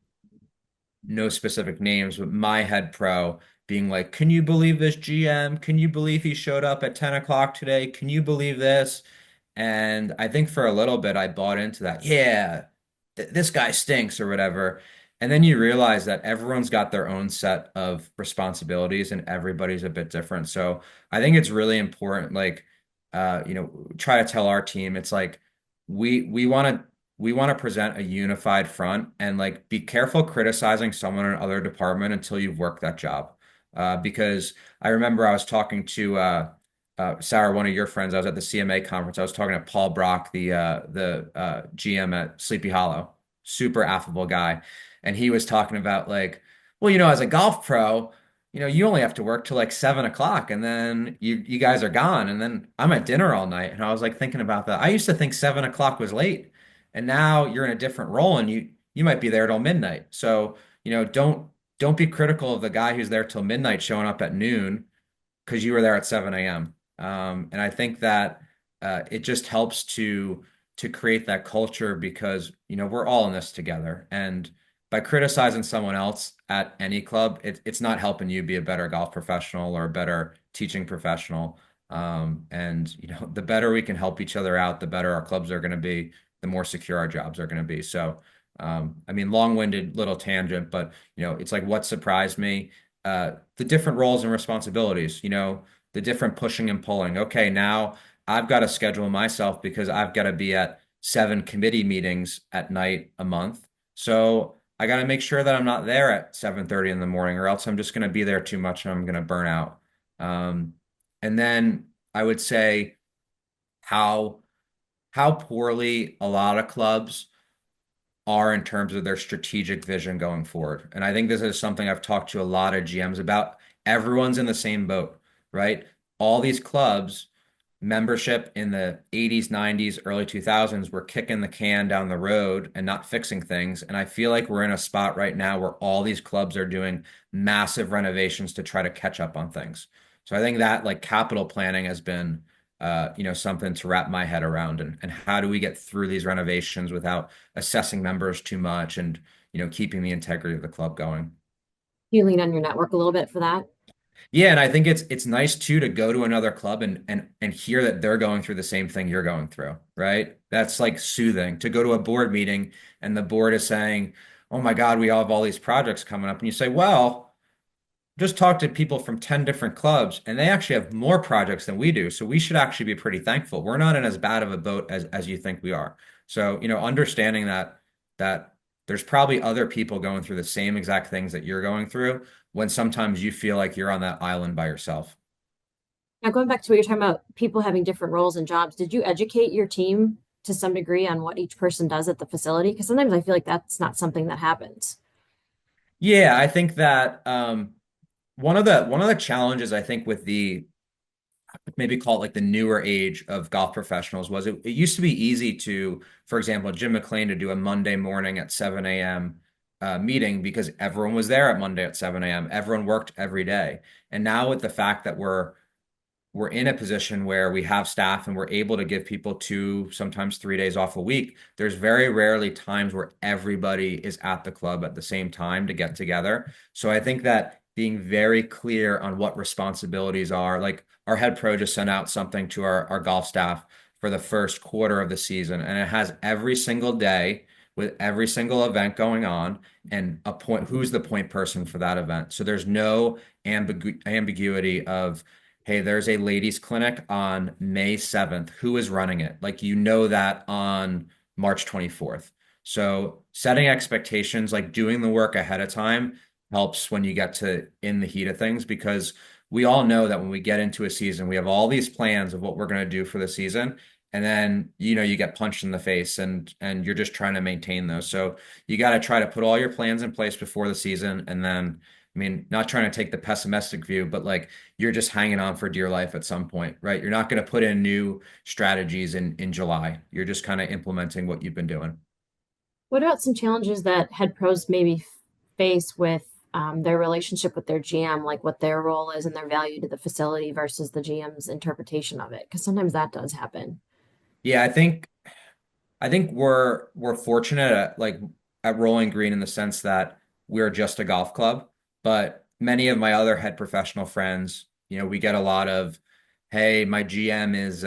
no specific names, but my head pro being like, "Can you believe this GM? Can you believe he showed up at 10 o'clock today? Can you believe this?" And I think for a little bit, I bought into that. Yeah, th this guy stinks or whatever. And then you realize that everyone's got their own set of responsibilities and everybody's a bit different. So I think it's really important, like, try to tell our team, it's like, we want to present a unified front and like be careful criticizing someone in another department until you've worked that job. Because I remember I was talking to Sarah, one of your friends. I was at the CMA conference. I was talking to Paul Brock, the GM at Sleepy Hollow, super affable guy, and he was talking about like, well, as a golf pro. you only have to work till like 7 o'clock and then you guys are gone. And then I'm at dinner all night. And I was like thinking about that. I used to think 7 o'clock was late. And now you're in a different role and you might be there till midnight. So, don't be critical of the guy who's there till midnight showing up at noon because you were there at 7 a.m. And I think that it just helps to create that culture because we're all in this together. And by criticizing someone else at any club, it's not helping you be a better golf professional or a better teaching professional. And the better we can help each other out, the better our clubs are going to be, the more secure our jobs are going to be. So, I mean, long-winded little tangent, but it's like what surprised me the different roles and responsibilities, the different pushing and pulling. Okay, now I've got to schedule myself because I've got to be at 7 committee meetings at night a month. So I got to make sure that I'm not there at 7:30 in the morning, or else I'm just going to be there too much and I'm going to burn out. Um, and then I would say how how poorly a lot of clubs are in terms of their strategic vision going forward. And I think this is something I've talked to a lot of GMs about. Everyone's in the same boat, right? All these clubs, membership in the 80s, 90s, early 2000s were kicking the can down the road and not fixing things. And I feel like we're in a spot right now where all these clubs are doing massive renovations to try to catch up on things. So I think that like capital planning has been something to wrap my head around and how do we get through these renovations without assessing members too much and keeping the integrity of the club going. You lean on your network a little bit for that. Yeah, and I think it's nice too to go to another club and hear that they're going through the same thing you're going through, right? That's like soothing to go to a board meeting and the board is saying, "Oh my God, we all have all these projects coming up." And you say, "Well, just talk to people from 10 different clubs and they actually have more projects than we do. So we should actually be pretty thankful. We're not in as bad of a boat as you think we are." So, understanding that there's probably other people going through the same exact things that you're going through when sometimes you feel like you're on that island by yourself. Now, going back to what you're talking about, people having different roles and jobs, did you educate your team to some degree on what each person does at the facility? Because sometimes I feel like that's not something that happens. Yeah, I think that one of the challenges I think with the maybe call it like the newer age of golf professionals was it used to be easy to, for example, Jim McLean to do a Monday morning at 7 a.m. Meeting because everyone was there at Monday at 7 a.m. Everyone worked every day. And now with the fact that we're in a position where we have staff and we're able to give people 2, sometimes 3 days off a week. There's very rarely times where everybody is at the club at the same time to get together. So I think that being very clear on what responsibilities are, like our head pro just sent out something to our golf staff for the first quarter of the season, and it has every single day with every single event going on and a point, who's the point person for that event. So there's no ambiguity of, hey, there's a ladies clinic on May 7th. Who is running it? Like that on March 24th. So setting expectations, like doing the work ahead of time helps when you get to in the heat of things because we all know that when we get into a season, we have all these plans of what we're going to do for the season. And then, you get punched in the face and you're just trying to maintain those. So you got to try to put all your plans in place before the season. And then, I mean, not trying to take the pessimistic view, but like you're just hanging on for dear life at some point, right? You're not going to put in new strategies in July. You're just kind of implementing what you've been doing. What about some challenges that head pros maybe face with their relationship with their GM, like what their role is and their value to the facility versus the GM's interpretation of it? Because sometimes that does happen. Yeah, I think we're fortunate at Rolling Green in the sense that we're just a golf club, but many of my other head professional friends, we get a lot of, hey, my GM is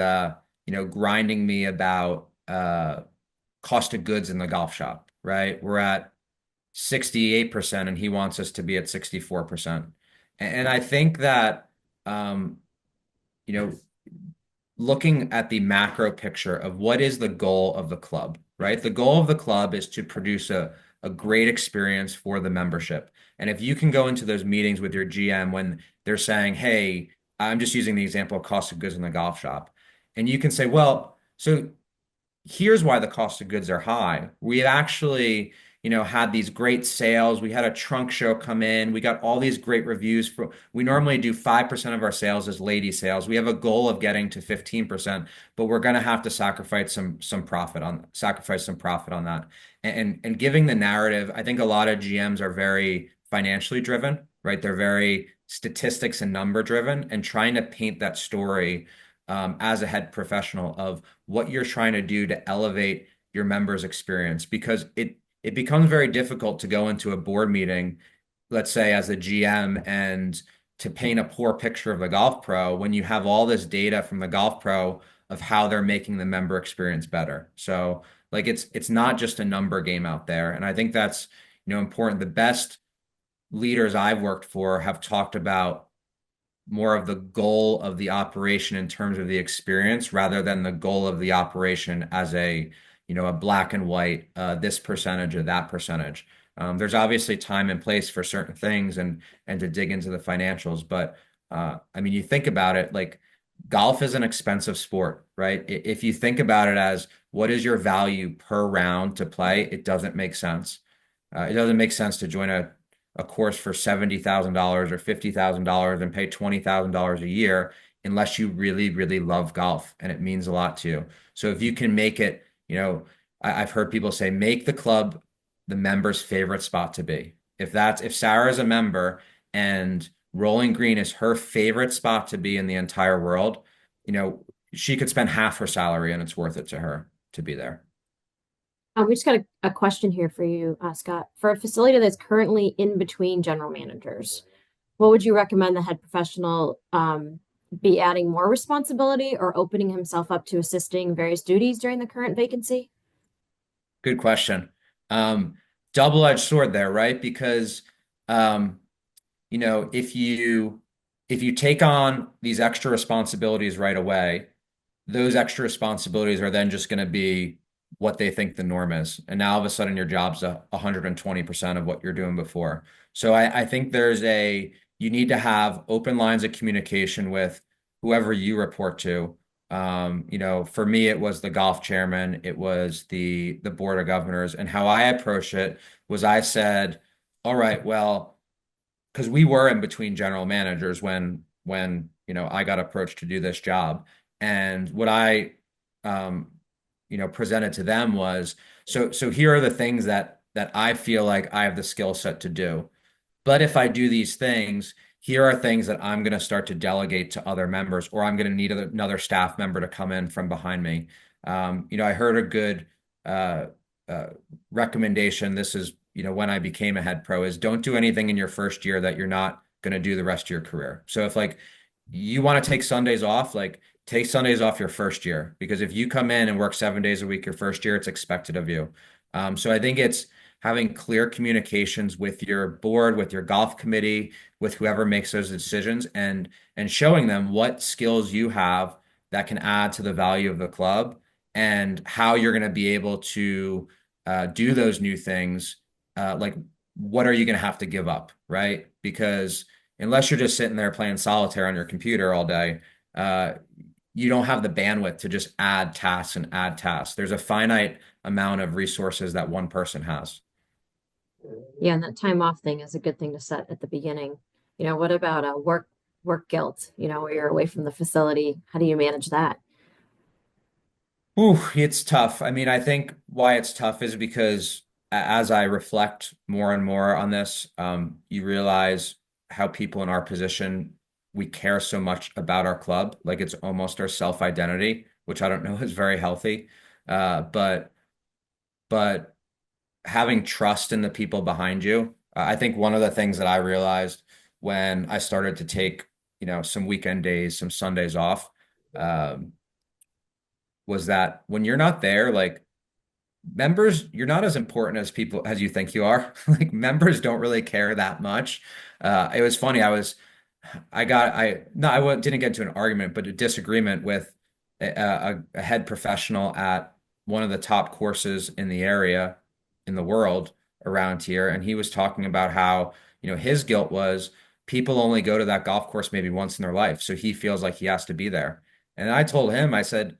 grinding me about cost of goods in the golf shop, right? We're at 68% and he wants us to be at 64%. And I think that um, you know, looking at the macro picture of what is the goal of the club, right? The goal of the club is to produce a great experience for the membership. And if you can go into those meetings with your GM when they're saying, hey, I'm just using the example of cost of goods in the golf shop, and you can say, well, so here's why the cost of goods are high. We actually had these great sales. We had a trunk show come in. We got all these great reviews we normally do 5% of our sales as lady sales. We have a goal of getting to 15%, but we're going to have to sacrifice some profit on that. And giving the narrative, I think a lot of GMs are very financially driven, right? They're very statistics and number driven, and trying to paint that story as a head professional of what you're trying to do to elevate your members' experience, because it becomes very difficult to go into a board meeting, let's say as a GM, and to paint a poor picture of the golf pro when you have all this data from the golf pro of how they're making the member experience better. So like it's not just a number game out there. And I think that's, important. The best leaders I've worked for have talked about more of the goal of the operation in terms of the experience rather than the goal of the operation as a black and white, this percentage or that percentage. There's obviously time and place for certain things and to dig into the financials, but I mean, you think about it, like golf is an expensive sport, right? If you think about it as what is your value per round to play, it doesn't make sense. It doesn't make sense to join a course for $70,000 or $50,000 and pay $20,000 a year unless you really, really love golf and it means a lot to you. So if you can make it, I've heard people say, make the club the member's favorite spot to be. If Sarah is a member and Rolling Green is her favorite spot to be in the entire world, she could spend half her salary and it's worth it to her to be there. We just got a question here for you, Scott. For a facility that's currently in between general managers, what would you recommend the head professional be adding more responsibility or opening himself up to assisting various duties during the current vacancy? Good question. Double-edged sword there, right? Because if you take on these extra responsibilities right away, those extra responsibilities are then just going to be what they think the norm is. And now all of a sudden your job's 120% of what you're doing before. So I think you need to have open lines of communication with whoever you report to. For me, it was the golf chairman, it was the board of governors. And how I approached it was I said, all right, well, because we were in between general managers when I got approached to do this job. And what I presented to them was, so here are the things that I feel like I have the skill set to do. But if I do these things, here are things that I'm going to start to delegate to other members, or I'm going to need another staff member to come in from behind me. I heard a good recommendation. This is, when I became a head pro, is don't do anything in your first year that you're not going to do the rest of your career. So if like you want to take Sundays off, like take Sundays off your first year, because if you come in and work 7 days a week your first year, it's expected of you. So I think it's having clear communications with your board, with your golf committee, with whoever makes those decisions, and showing them what skills you have that can add to the value of the club and how you're going to be able to do those new things. Like, what are you going to have to give up, right? Because unless you're just sitting there playing solitaire on your computer all day, you don't have the bandwidth to just add tasks and add tasks. There's a finite amount of resources that one person has. Yeah, and that time off thing is a good thing to set at the beginning. What about a work guilt, where you're away from the facility? How do you manage that? Ooh, it's tough. I mean, I think why it's tough is because as I reflect more and more on this, you realize how people in our position, we care so much about our club. Like it's almost our self-identity, which I don't know is very healthy. But having trust in the people behind you. I think one of the things that I realized when I started to take, some weekend days, some Sundays off, um, was that when you're not there, like members, you're not as important as people as you think you are. Like members don't really care that much. It was funny. Didn't get into an argument, but a disagreement with a head professional at one of the top courses in the area, in the world around here. And he was talking about how, his guilt was people only go to that golf course maybe once in their life. So he feels like he has to be there. And I told him, I said,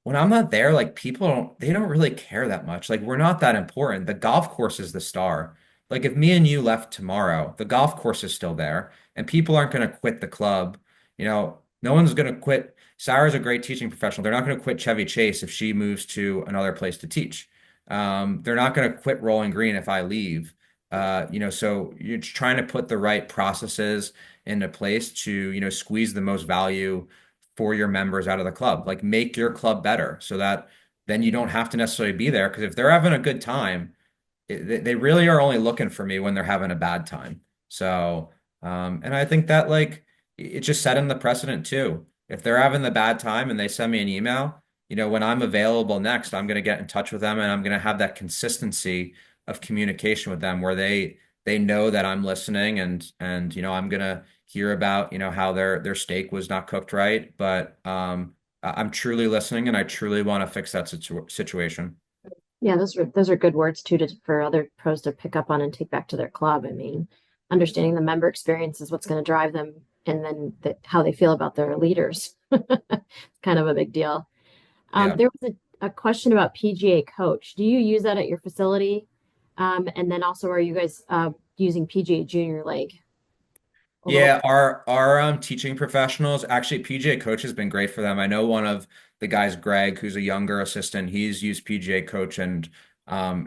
when I'm not there, like people they don't really care that much. Like we're not that important. The golf course is the star. Like if me and you left tomorrow, the golf course is still there and people aren't going to quit the club. No one's going to quit. Sarah's a great teaching professional. They're not going to quit Chevy Chase if she moves to another place to teach. They're not going to quit Rolling Green if I leave. So you're trying to put the right processes into place to, squeeze the most value for your members out of the club. Like make your club better so that then you don't have to necessarily be there. Because if they're having a good time, they really are only looking for me when they're having a bad time. So, and I think that like it just setting the precedent too. If they're having the bad time and they send me an email, when I'm available next, I'm going to get in touch with them and I'm going to have that consistency of communication with them where they know that I'm listening and I'm going to hear about, how their steak was not cooked right, but I'm truly listening and I truly want to fix that situation. Yeah, those are good words too for other pros to pick up on and take back to their club. I mean, understanding the member experience is what's going to drive them, and then how they feel about their leaders. Kind of a big deal. Yeah. There was a question about PGA coach. Do you use that at your facility? And then also, are you guys using PGA Junior League a little Yeah, bit? our teaching professionals, actually PGA Coach has been great for them. I know one of the guys, Greg, who's a younger assistant, he's used PGA Coach and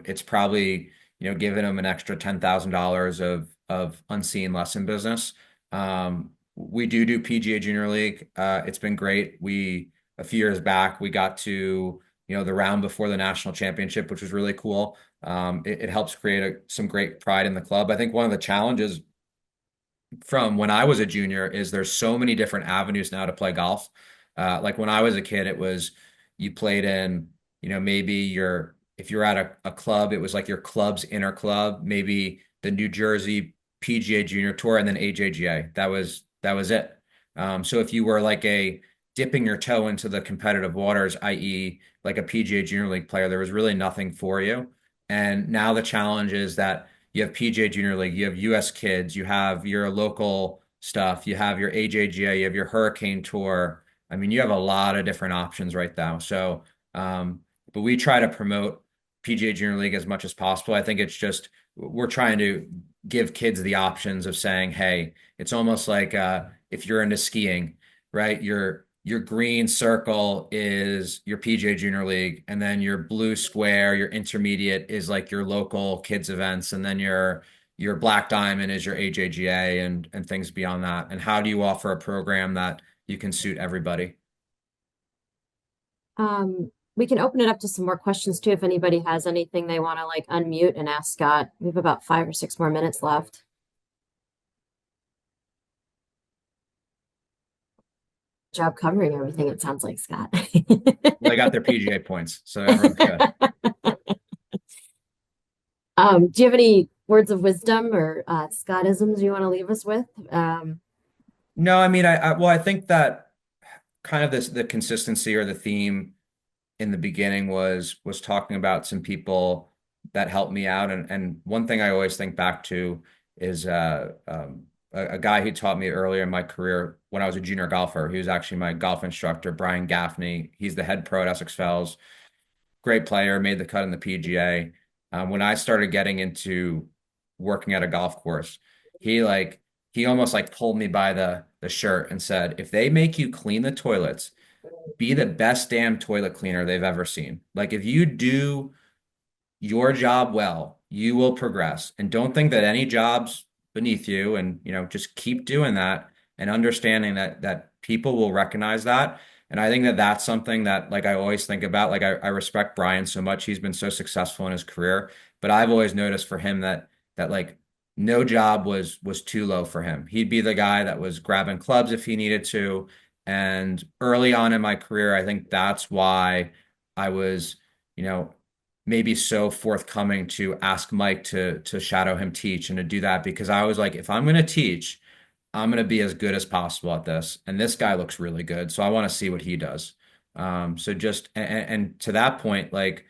it's probably, given him an extra $10,000 of unseen lesson business. We do PGA Junior League. It's been great. A few years back we got to, the round before the national championship, which was really cool. It helps create some great pride in the club. I think one of the challenges from when I was a junior is there's so many different avenues now to play golf. Like when I was a kid, it was you played in, maybe if you're at a club, it was like your club's inner club, maybe the New Jersey PGA Junior Tour and then AJGA. That was it. So if you were like a dipping your toe into the competitive waters, i.e., like a PGA Junior League player, there was really nothing for you. And now the challenge is that you have PJ Junior League, you have US Kids, you have your local stuff, you have your AJGA, you have your Hurricane Tour. I mean, you have a lot of different options right now. So, but we try to promote PGA Junior League as much as possible. I think it's just we're trying to give kids the options of saying, hey, it's almost like if you're into skiing, right? Your green circle is your PGA Junior League, and then your blue square, your intermediate is like your local kids events, and then your black diamond is your AJGA and things beyond that. And how do you offer a program that you can suit everybody? We can open it up to some more questions too if anybody has anything they want to like unmute and ask Scott. We have about 5 or 6 more minutes left. Job covering everything, it sounds like, Scott. Well, they got their PGA points, so everyone's good. Do you have any words of wisdom or Scottisms you want to leave us with? No, I mean, well, I think that kind of the consistency or the theme in the beginning was talking about some people that helped me out, and one thing I always think back to is a guy who taught me earlier in my career when I was a junior golfer. He was actually my golf instructor, Brian Gaffney. He's the head pro at Essex Fells. Great player, made the cut in the PGA. When I started getting into working at a golf course, he like he almost like pulled me by the shirt and said, if they make you clean the toilets, be the best damn toilet cleaner they've ever seen. Like if you do your job well, you will progress. And don't think that any job's beneath you. And just keep doing that and understanding that people will recognize that. And I think that that's something that like I always think about. Like I respect Brian so much. He's been so successful in his career, but I've always noticed for him that like no job was too low for him. He'd be the guy that was grabbing clubs if he needed to. And early on in my career, I think that's why I was, you know, maybe so forthcoming to ask Mike to shadow him teach and to do that because I was like, if I'm going to teach, I'm going to be as good as possible at this. And this guy looks really good, so I want to see what he does. So just and to that point, like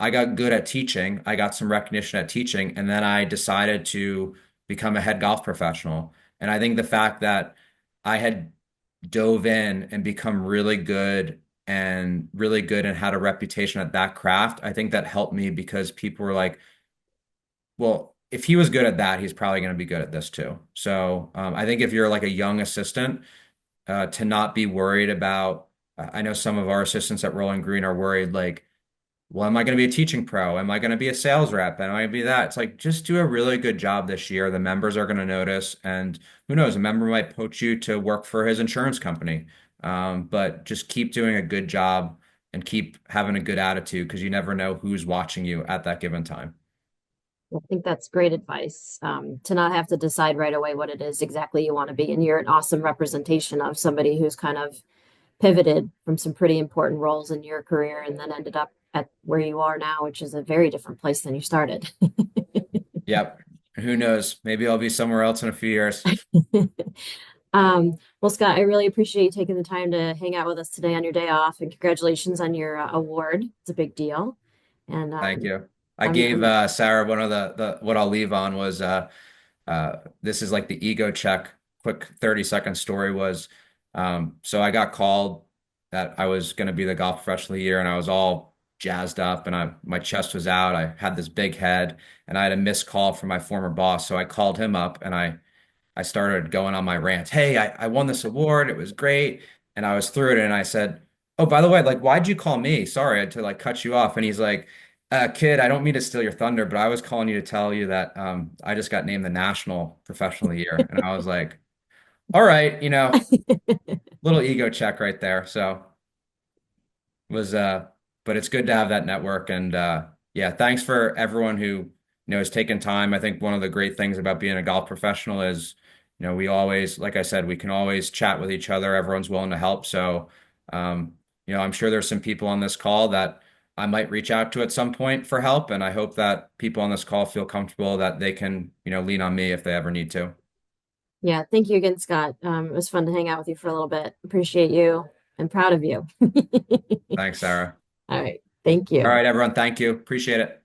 I got good at teaching, I got some recognition at teaching, and then I decided to become a head golf professional. And I think the fact that I had dove in and become really good and really good and had a reputation at that craft. I think that helped me because people were like, well, if he was good at that, he's probably going to be good at this too. So I think if you're like a young assistant, to not be worried about, I know some of our assistants at Rolling Green are worried, like, well, am I going to be a teaching pro? Am I going to be a sales rep? Am I going to be that? It's like, just do a really good job this year. The members are going to notice. And who knows, a member might poach you to work for his insurance company. But just keep doing a good job and keep having a good attitude because you never know who's watching you at that given time. I think that's great advice, to not have to decide right away what it is exactly you want to be. And you're an awesome representation of somebody who's kind of pivoted from some pretty important roles in your career and then ended up at where you are now, which is a very different place than you started. Yep. Who knows? Maybe I'll be somewhere else in a few years. Well, Scott, I really appreciate you taking the time to hang out with us today on your day off, and congratulations on your award. It's a big deal. And Thank you. I I'm, gave I'm Sarah one of the what I'll leave on was this is like the ego check. Quick 30-second story was so I got called that I was going to be the golf professional of the year, and I was all jazzed up, and my chest was out. I had this big head, and I had a missed call from my former boss, so I called him up, and I started going on my rant. Hey, I won this award. It was great. And I was through it and I said, oh, by the way, like, why'd you call me? Sorry, I had to like cut you off. And he's like, kid, I don't mean to steal your thunder, but I was calling you to tell you that I just got named the National Professional of the Year. And I was like, all right, little ego check right there. So was but it's good to have that network and yeah, thanks for everyone who has taken time. I think one of the great things about being a golf professional is we always, like I said, we can always chat with each other. Everyone's willing to help. So I'm sure there's some people on this call that I might reach out to at some point for help, and I hope that people on this call feel comfortable that they can lean on me if they ever need to. Yeah, thank you again, Scott. It was fun to hang out with you for a little bit. Appreciate you and proud of you. Thanks, Sarah. All right. Thank All you. right, everyone, thank you, appreciate it.